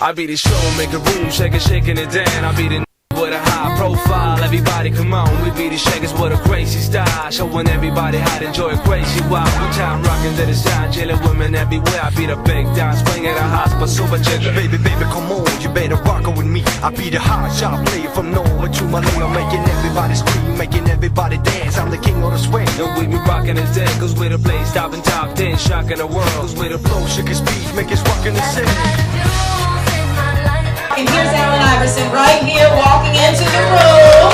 I be the show, make a room, shaking it down. I be the with a high profile, everybody come on. We be the shakers with a crazy style, showing everybody how to enjoy a crazy wild. One time rocking to the sound, chilling women everywhere. I be the big down, swing at a hospital, super chick. Baby, come on, you better rock with me. I be the hot shot player from Nova to Malaya, making everybody scream, making everybody dance. I'm the king of the swing. And we be rocking it then, cause we're the place stopping top 10, shocking the world. Cause we're the flow, shook his speech, make us rockin' the city. And here's Allen Iverson right here walking into the room.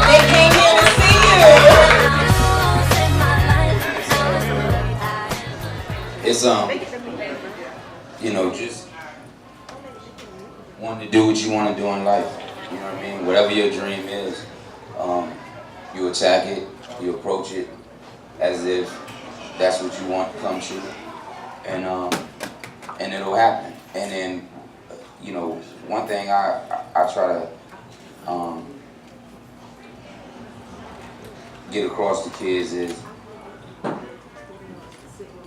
They came here to see you. It's you know, just wanting to do what you want to do in life. You know what I mean? Whatever your dream is, you attack it, you approach it as if that's what you want to come true, and it'll happen. And then, you know, one thing I try to get across to kids is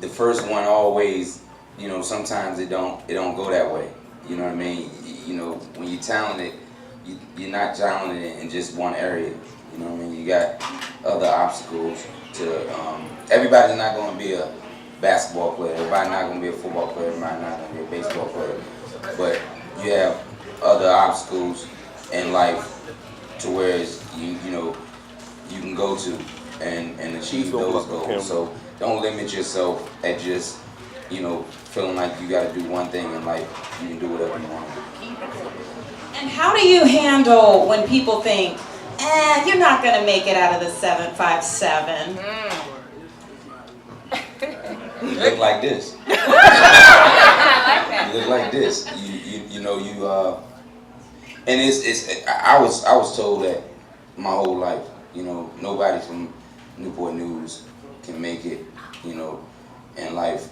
the first one always, you know, sometimes it don't go that way. You know what I mean? You know, when you're talented, you're not talented in just one area. You know what I mean? You got other obstacles to. Everybody's not going to be a basketball player. Everybody's not going to be a football player. Everybody's not going to be a baseball player. But you have other obstacles in life to where you know you can go to and achieve those goals. So don't limit yourself at just, you know, feeling like you got to do one thing in life. You can do whatever you want to do. And how do you handle when people think, you're not going to make it out of the 757? You look like this. You look like this. You know and it's I was told that my whole life. You know, nobody from Newport News can make it, you know, in life.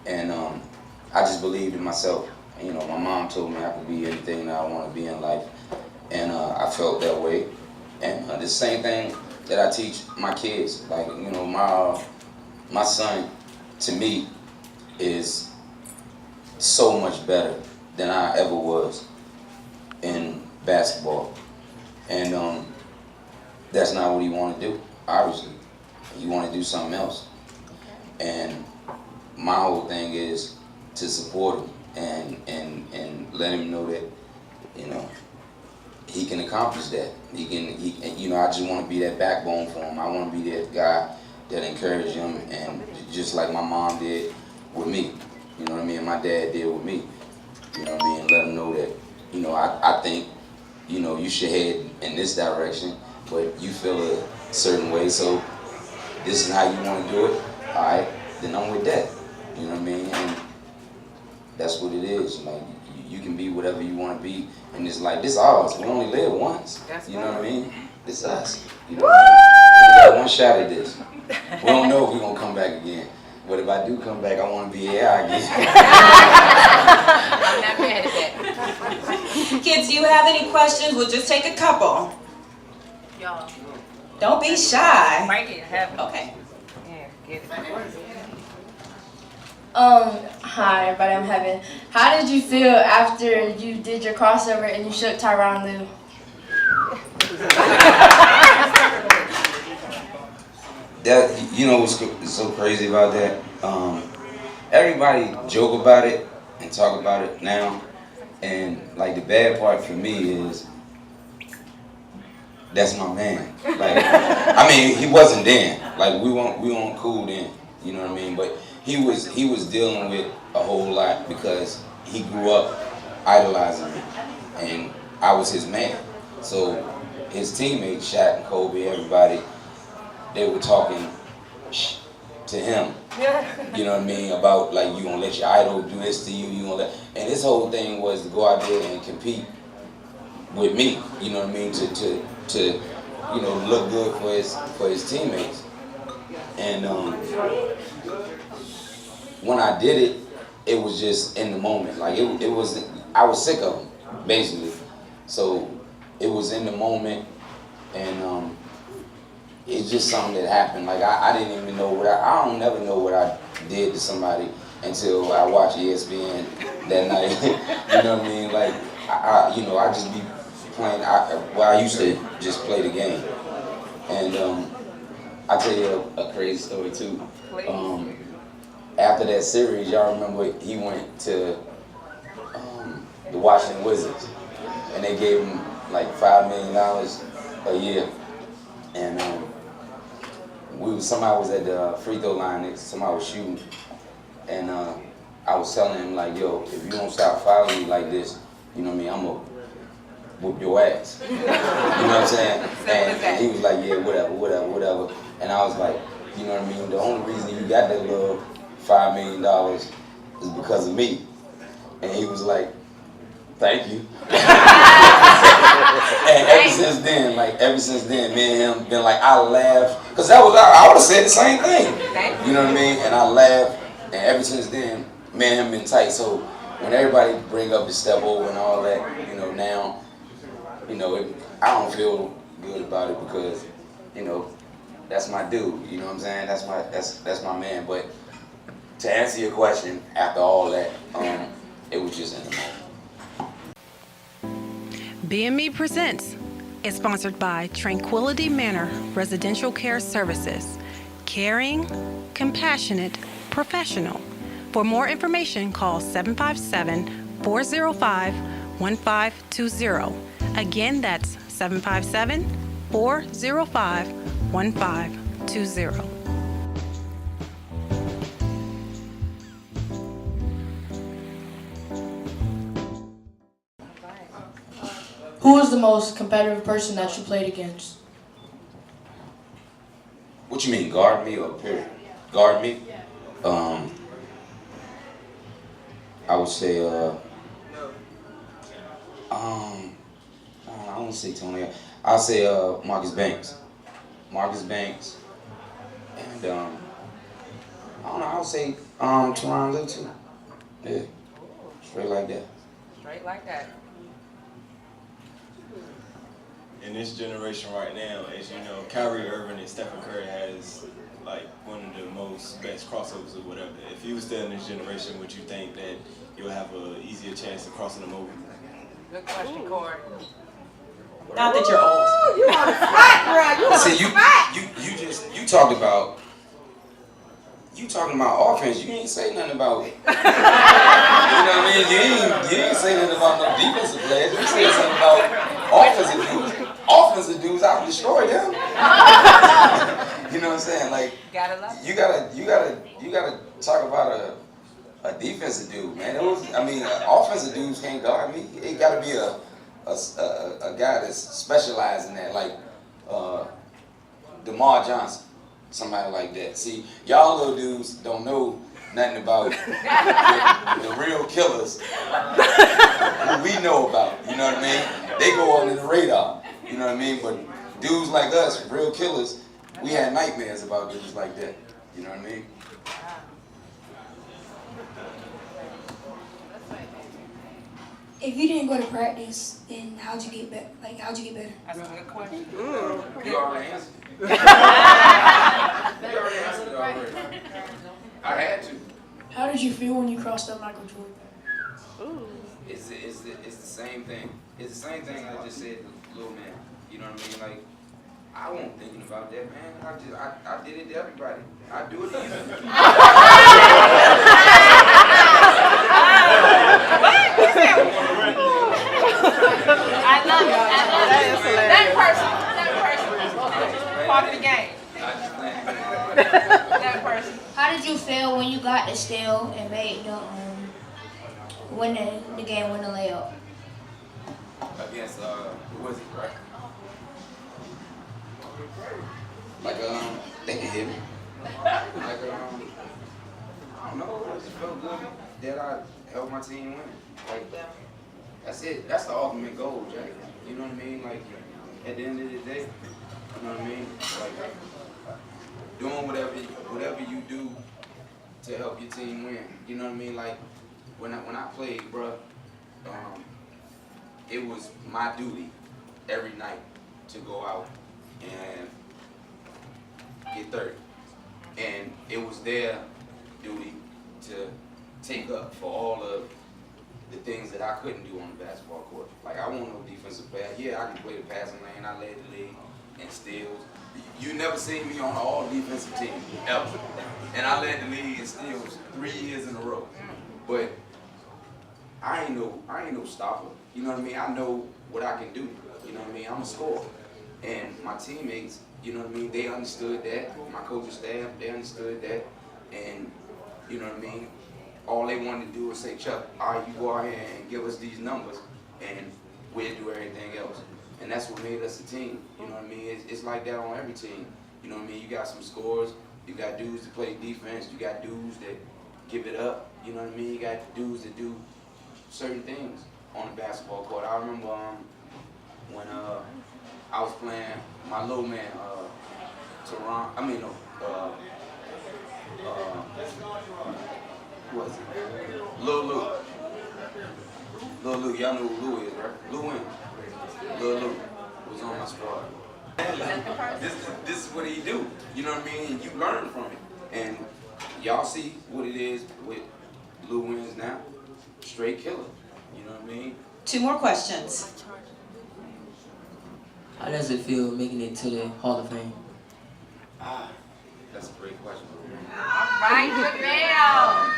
And I just believed in myself. You know, my mom told me I could be anything that I want to be in life, and I felt that way. And the same thing that I teach my kids. Like, you know, my son, to me, is so much better than I ever was in basketball. And that's not what he want to do, obviously. He want to do something else. And my whole thing is to support him and let him know that, you know, he can accomplish that. He can, you know, I just want to be that backbone for him. I want to be that guy that encouraged him, and just like my mom did with me, you know what I mean, and my dad did with me, you know what I mean, and let him know that, you know, I think, you know, you should head in this direction, but you feel a certain way, so this is how you want to do it, all right, then I'm with that, you know what I mean, and that's what it is. Like, you can be whatever you want to be, and it's like, this ours, we only live once, you know what I mean, this us, you know what I mean, we got one shot at this. We don't know if we're going to come back again. But if I do come back, I want to be here again. I'm not mad at that. Kids, do you have any questions? We'll just take a couple. Y'all. Don't be shy. Right here, have it. Okay. Yeah, get it. Hi everybody, I'm Heaven. How did you feel after you did your crossover and you shook Tyronn Lue? That, you know what's so crazy about that? Everybody joke about it and talk about it now, and like the bad part for me is that's my man. Like, I mean, he wasn't then. Like, we weren't cool then. You know what I mean? But he was dealing with a whole lot because he grew up idolizing me, and I was his man. So his teammates, Shaq and Kobe, everybody, they were talking to him, you know what I mean, about like, you gonna let your idol do this to you, and his whole thing was to go out there and compete with me, you know what I mean, to you know, look good for his teammates. And when I did it, it was just in the moment, like it was, I was sick of him, basically. So it was in the moment, and it's just something that happened. Like, I didn't even know I don't never know what I did to somebody until I watched ESPN that night. You know what I mean? Like, I just be playing. I used to just play the game, and I'll tell you a crazy story too. After that series, y'all remember he went to the Washington Wizards, and they gave him like $5 million a year, and somebody was at the free throw line, somebody was shooting, and I was telling him like, yo, if you don't stop following me like this, you know what I mean, I'm gonna whoop your ass. You know what I'm saying? And he was like, yeah, whatever. And I was like, you know what I mean, the only reason you got that little $5 million is because of me. And he was like, thank you. And ever since then, me and him been like, I laugh, because I would have said the same thing. You know what I mean? And I laugh, and ever since then, me and him been tight. So when everybody bring up the step over and all that, you know, now, you know, I don't feel good about it because, you know, that's my dude. You know what I'm saying? That's my man. But to answer your question, after all that, it was just in the moment. BME Presents is sponsored by Tranquility Manor Residential Care Services. Caring, compassionate, professional. For more information, call 757-405-1520. Again, that's 757-405-1520. Who was the most competitive person that you played against? What you mean, guard me or period? Guard me? I would say, I don't say Tony. I'll say Marcus Banks. And I don't know. I would say Teron Little too. Yeah, straight like that. Straight like that. In this generation right now, as you know, Kyrie Irving and Stephen Curry has like one of the most best crossovers or whatever. If you were still in this generation, would you think that you'll have an easier chance of crossing them over? Good question, Corey. Not that you're old. You on the spot, bro. You talked about. You talking about offense, you ain't say nothing about, you know what I mean? You ain't say nothing about no defensive players. You said something about offensive dudes. Offensive dudes, I would destroy them. You know what I'm saying? Like, you gotta talk about a defensive dude, man. Offensive dudes can't guard me. It gotta be a guy that's specialized in that, like DeMar Johnson. Somebody like that. See, y'all little dudes don't know nothing about the real killers who we know about. You know what I mean? They go under the radar. You know what I mean? But dudes like us, real killers, we had nightmares about dudes like that. You know what I mean? If you didn't go to practice, then how'd you get better? How'd you get better? That's a good question. You already answered. You already answered it already. I had to. How did you feel when you crossed up Michael Jordan? It's the same thing. It's the same thing I just said to little man. You know what I mean? Like, I wasn't thinking about that, man. I did it to everybody. I do it to you. I love it. That person. Part of the game. That person. How did you feel when you got the steal and made the win the game, win the layup? Against who was it, right? Like they can hit me. Like I don't know. I just felt good that I helped my team win. Like that's it. That's the ultimate goal, Jack. You know what I mean? Like at the end of the day, you know what I mean? Like doing whatever you do to help your team win. You know what I mean? Like when I played, bruh, it was my duty every night to go out and get 30. And it was their duty to take up for all of the things that I couldn't do on the basketball court. Like, I wasn't no defensive player. Yeah, I can play the passing lane. I led the league in steals. You never seen me on an all-defensive team, ever. And I led the league in steals 3 years in a row. But I ain't no stopper. You know what I mean? I know what I can do. You know what I mean? I'm a scorer. And my teammates, you know what I mean? They understood that. My coaching staff, they understood that. And, you know what I mean? All they wanted to do was say, Chuck, all right, you go out here and give us these numbers, and we'll do everything else. And that's what made us a team. You know what I mean? It's like that on every team. You know what I mean? You got some scorers, you got dudes that play defense, you got dudes that give it up. You know what I mean? You got dudes that do certain things on the basketball court. I remember when I was playing my little man, who was it? Lil Luke. Lil Luke, y'all know who Lou is, right? Lou Wayne. Lil Luke was on my squad. This is what he do, you know what I mean? And you learn from it. And y'all see what it is with Lou Wins now. Straight killer, you know what I mean? 2 more questions. How does it feel making it to the Hall of Fame? That's a great question. All right, Janelle.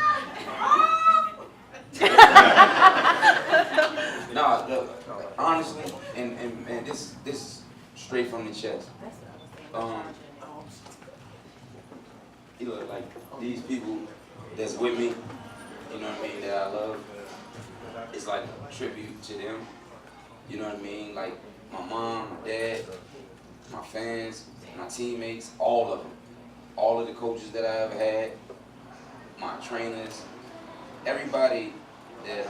No, look, honestly, and this is straight from the chest. You know, like these people that's with me, you know what I mean, that I love, it's like a tribute to them. You know what I mean? Like my mom, my dad, my fans, my teammates, all of them. All of the coaches that I ever had, my trainers, everybody that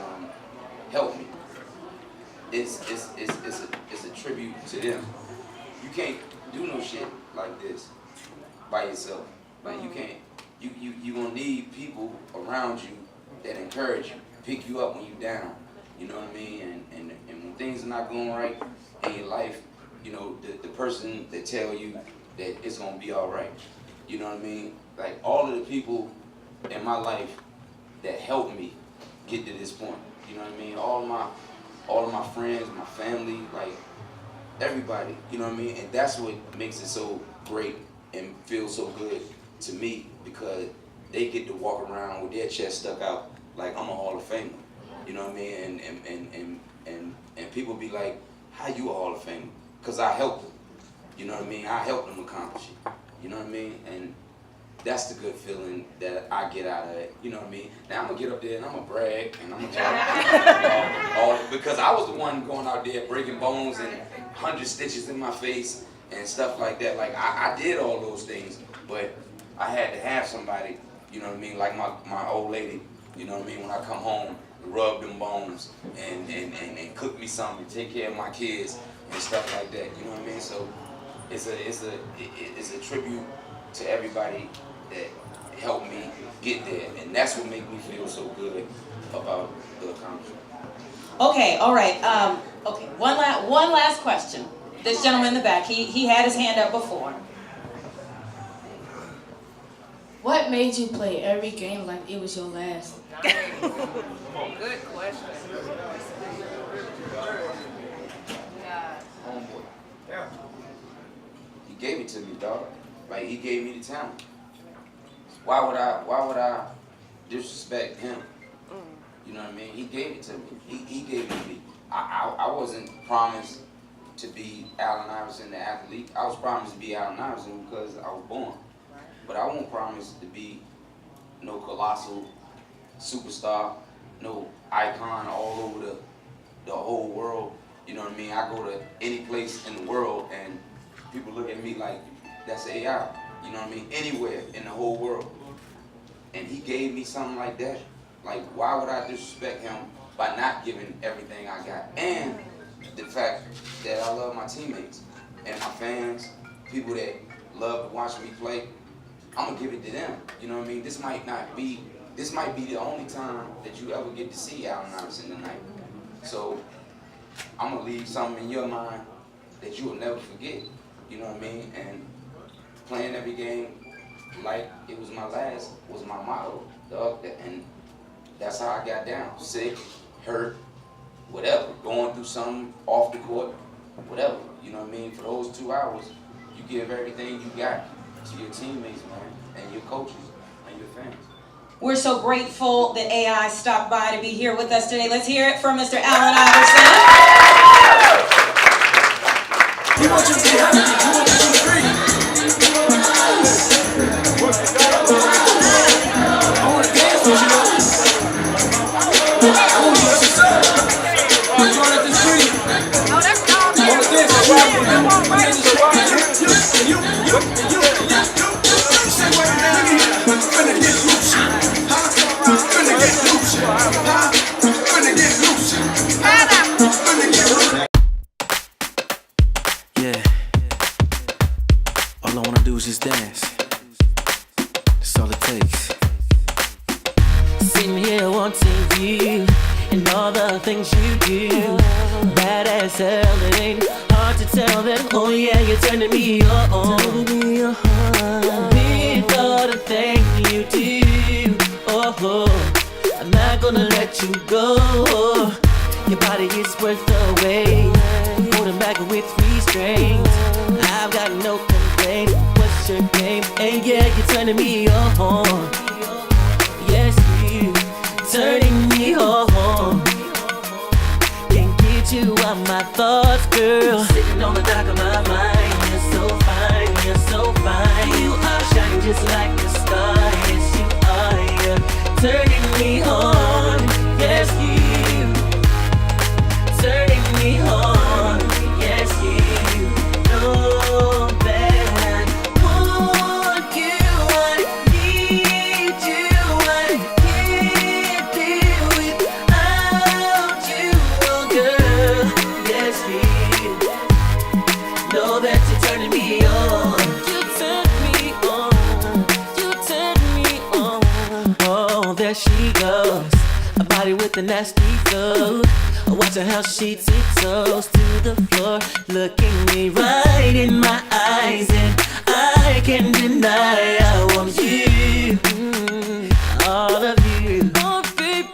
helped me. It's a tribute to them. You can't do no shit like this by yourself. Like you can't. You gonna need people around you that encourage you, pick you up when you down. You know what I mean? And when things are not going right in your life, you know the person that tell you that it's gonna be all right. You know what I mean? Like all of the people in my life that helped me get to this point. You know what I mean? All of my friends, my family, like everybody. You know what I mean? And that's what makes it so great and feel so good to me, because they get to walk around with their chest stuck out like I'm a Hall of Famer. You know what I mean? And people be like, how you a Hall of Famer? Because I helped them. You know what I mean? I helped them accomplish it. You know what I mean? And that's the good feeling that I get out of it. You know what I mean? Now I'm gonna get up there and I'm gonna brag and I'm gonna talk because I was the one going out there breaking bones and 100 stitches in my face and stuff like that. Like I did all those things, but I had to have somebody, you know what I mean, like my old lady, you know what I mean, when I come home, rub them bones and cook me something, take care of my kids and stuff like that. You know what I mean? So it's a tribute to everybody that helped me get there, and that's what makes me feel so good about the accomplishment. Okay, all right. Okay, one last question. This gentleman in the back, he had his hand up before. What made you play every game like it was your last? Good question. Homeboy. Yeah. He gave it to me, dog. Like he gave me the talent. Why would I disrespect him? You know what I mean? He gave it to me. He gave it to me. I wasn't promised to be Allen Iverson, the athlete. I was promised to be Allen Iverson because I was born. But I won't promise to be no colossal superstar, no icon all over the whole world. You know what I mean? I go to any place in the world and people look at me like, that's AI. You know what I mean? Anywhere in the whole world. And he gave me something like that. Like, why would I disrespect him by not giving everything I got? And the fact that I love my teammates and my fans, people that love to watch me play, I'm gonna give it to them. You know what I mean? This might be the only time that you ever get to see Allen Iverson tonight. So I'm gonna leave something in your mind that you will never forget. You know what I mean? And playing every game like it was my last was my motto, dog. And that's how I got down. Sick, hurt, whatever. Going through something off the court, whatever. You know what I mean? For those 2 hours, you give everything you got to your teammates, man, and your coaches and your fans. We're so grateful that AI stopped by to be here with us today. Let's hear it from Mr. Allen Iverson. You want you to be happy, you want you to be free. I want to dance with you. I want you to exercise. You want to just free. I want to dance with you. You say what I'm finna get loose. Finna get loose. Finna get loose. Finna get loose. Yeah. All I wanna do is just dance. That's all it takes. Sitting here wanting you and all the things you do. Bad as hell, it ain't hard to tell that. Oh yeah, you're turning me on. With all the things you do. Oh, I'm not gonna let you go. Your body is worth the wait. Holding back with restraint. I've got no complaint. What's your game? And yeah, you're turning me on. Yes, you turning me on. Can't get you out my thoughts, girl. Sitting on the dock of my mind. You're so fine, you're so fine. You are shining just like a star. Yes, you are. You're turning me on. Yes, you turning me on. Yes, you know that I want you, I need you, I can't live without you, oh girl. Yes, you know that you're turning me on. You turn me on. You turn me on. Oh, there she goes. A body with a nasty flow. Watching how she tiptoes to the floor, looking me right in my eyes, and I can't deny I want you, all of you. Oh baby,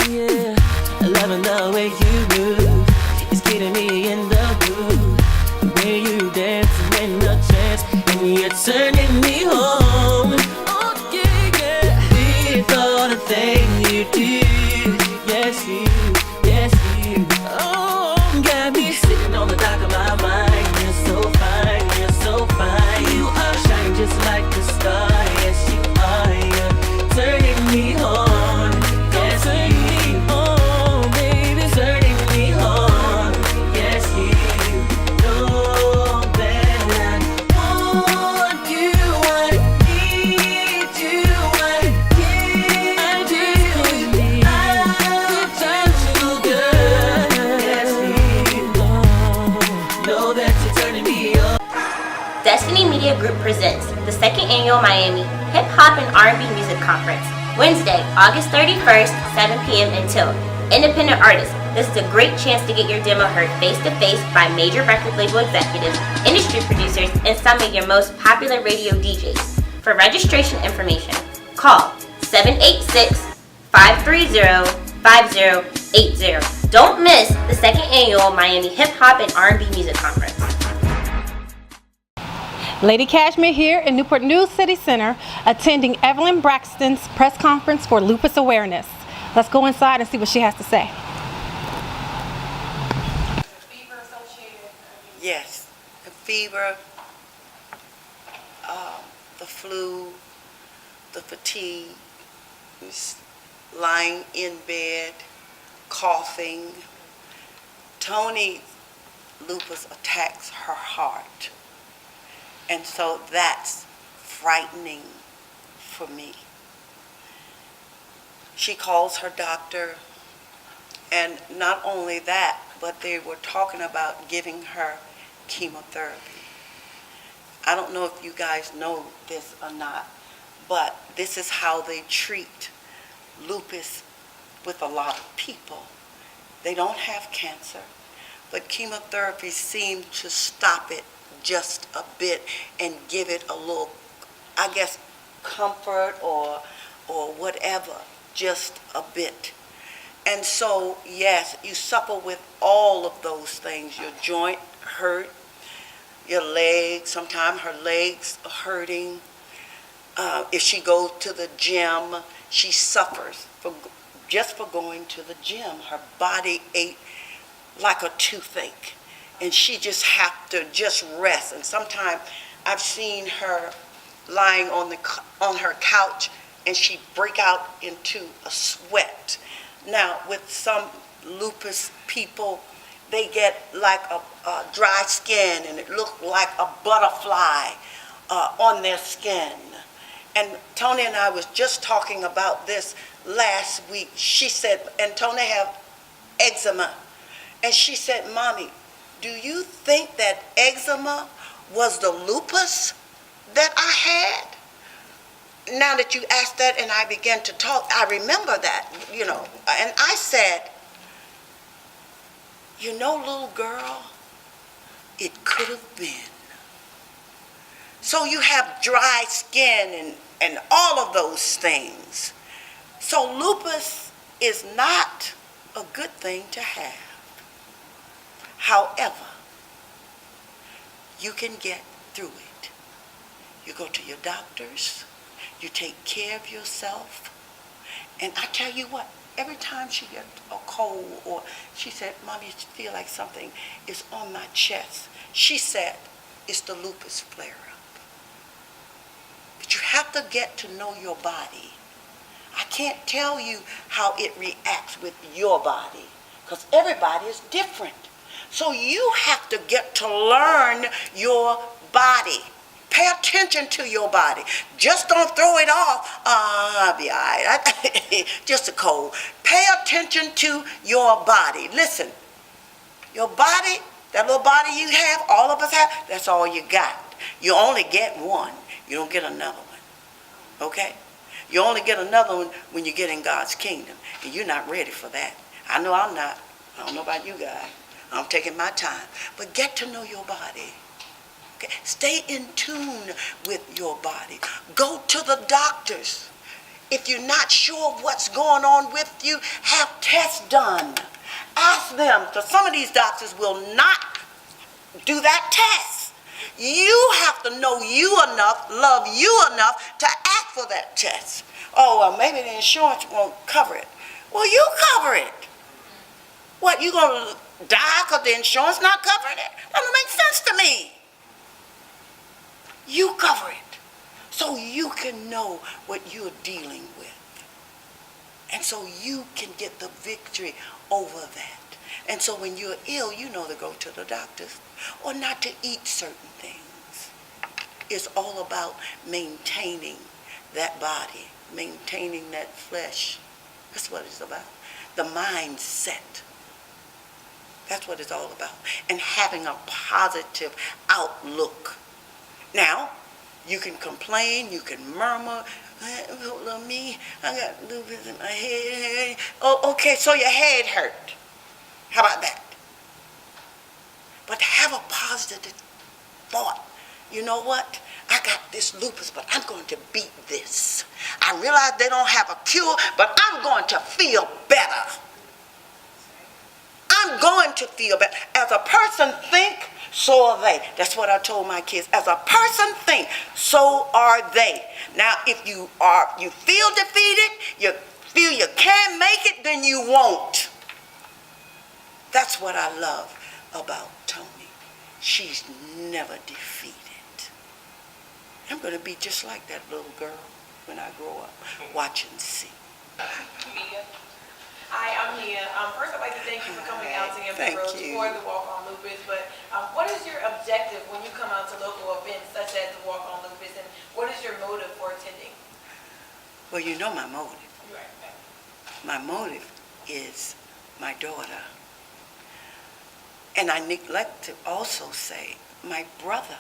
yeah, loving the way you move, it's getting me in the mood. The way you dance, I'm in a trance, and you're turning me on. Oh yeah, yeah, with all the things you do. Yes, you. Yes, you. Oh, got me sitting on the dock of my mind. You're so fine, you're so fine. You are shining just like a star. Yes, you are. You're turning me on. Yes, turning me on, baby. Turning me on. Yes, you know that I want you. I need you. I can't do without you, girl. Yes, you know that you're turning me on. Destiny Media Group presents the second annual Miami Hip Hop and R&B Music Conference, Wednesday, August 31st, 7 p.m. until independent artists. This is a great chance to get your demo heard face-to-face by major record label executives, industry producers, and some of your most popular radio DJs. For registration information, call 786-530-5080. Don't miss the second annual Miami Hip Hop and R&B Music Conference. Lady Cashmere here in Newport News City Center, attending Evelyn Braxton's press conference for lupus awareness. Let's go inside and see what she has to say. Yes, the fever, the flu, the fatigue, lying in bed, coughing. Tony lupus attacks her heart. And so that's frightening for me. She calls her doctor, and not only that, but they were talking about giving her chemotherapy. I don't know if you guys know this or not, but this is how they treat lupus with a lot of people. They don't have cancer, but chemotherapy seemed to stop it just a bit and give it a little, I guess, comfort or whatever. just a bit. And so, yes, you suffer with all of those things. Your joint hurt, your legs, sometimes her legs are hurting. If she goes to the gym, she suffers just for going to the gym. Her body ate like a toothache, and she just have to just rest. And sometimes I've seen her lying on her couch, and she break out into a sweat. Now, with some lupus people, they get like a dry skin, and it looks like a butterfly on their skin. And Tony and I was just talking about this last week. She said, and Tony have eczema. And she said, Mommy, do you think that eczema was the lupus that I had? Now that you asked that and I began to talk, I remember that, you know. And I said, you know, little girl, it could have been. So you have dry skin and all of those things. So lupus is not a good thing to have. However, you can get through it. You go to your doctors, you take care of yourself, and I tell you what, every time she gets a cold or she said, Mommy, I feel like something is on my chest, she said, it's the lupus flare-up. But you have to get to know your body. I can't tell you how it reacts with your body because everybody is different. So you have to get to learn your body. Pay attention to your body. Just don't throw it off. I'll be all right. Just a cold. Pay attention to your body. Listen, your body, that little body you have, all of us have, that's all you got. You only get one. You don't get another one. Okay? You only get another one when you get in God's kingdom. And you're not ready for that. I know I'm not. I don't know about you guys. I'm taking my time. But get to know your body. Okay? Stay in tune with your body. Go to the doctors. If you're not sure what's going on with you, have tests done. Ask them, because some of these doctors will not do that test. You have to know you enough, love you enough to ask for that test. Oh, well, maybe the insurance won't cover it. Well, you cover it. What, you going to die because the insurance not covering it? That doesn't make sense to me. You cover it so you can know what you're dealing with. And so you can get the victory over that. And so when you're ill, you know to go to the doctors or not to eat certain things. It's all about maintaining that body, maintaining that flesh. That's what it's about. The mindset. That's what it's all about. And having a positive outlook. Now, you can complain, you can murmur, oh, me, I got lupus in my head. Oh, okay, so your head hurt. How about that? But have a positive thought. You know what? I got this lupus, but I'm going to beat this. I realize they don't have a cure, but I'm going to feel better. I'm going to feel better. As a person think, so are they. That's what I told my kids. As a person think, so are they. Now, if you feel defeated, you feel you can't make it, then you won't. That's what I love about Tony. She's never defeated. I'm going to be just like that little girl when I grow up. Watch and see. Mia. Hi, I'm Mia. First, I'd like to thank you for coming out to Hampton Roads for the Walk on Lupus. But what is your objective when you come out to local events such as the Walk on Lupus, and what is your motive for attending? Well, you know my motive. Right. My motive is my daughter. And I neglect to also say my brother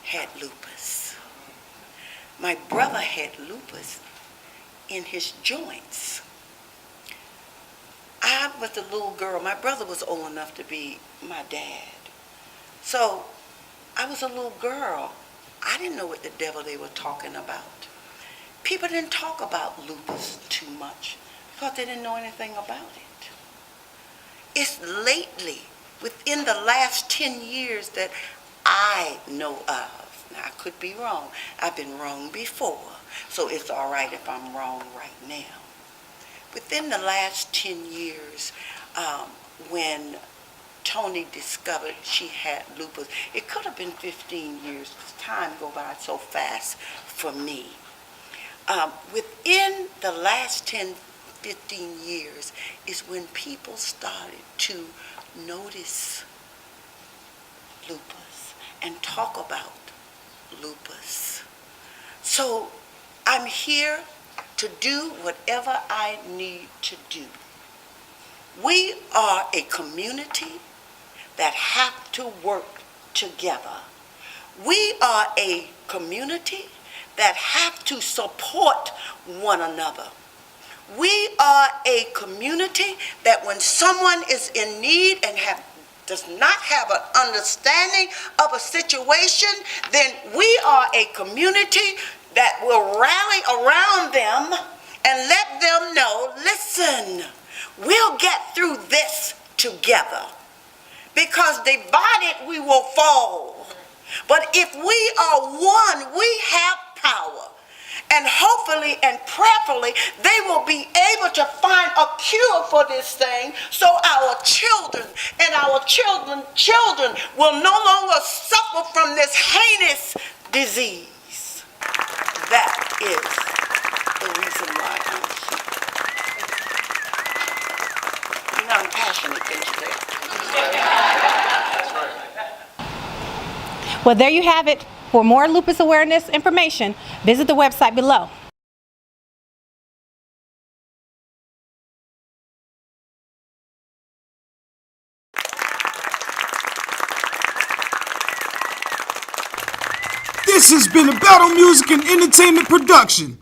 had lupus. My brother had lupus in his joints. I was a little girl. My brother was old enough to be my dad. So I was a little girl. I didn't know what the devil they were talking about. people didn't talk about lupus too much because they didn't know anything about it. It's lately, within the last 10 years that I know of. Now, I could be wrong. I've been wrong before, so it's all right if I'm wrong right now. Within the last 10 years, when Tony discovered she had lupus, it could have been 15 years, because time goes by so fast for me. Within the last 10, 15 years is when people started to notice lupus and talk about lupus. So I'm here to do whatever I need to do. We are a community that have to work together. We are a community that have to support one another. We are a community that when someone is in need and does not have an understanding of a situation, then we are a community that will rally around them and let them know, listen, we'll get through this together. Because divided we will fall. But if we are one, we have power. And hopefully and prayerfully, they will be able to find a cure for this thing so our children and our children will no longer suffer from this heinous disease. That is the reason why I'm here. You know, I'm passionate, can't you say? Well, there you have it. For more lupus awareness information, visit the website below. This has been a Battle Music and Entertainment production.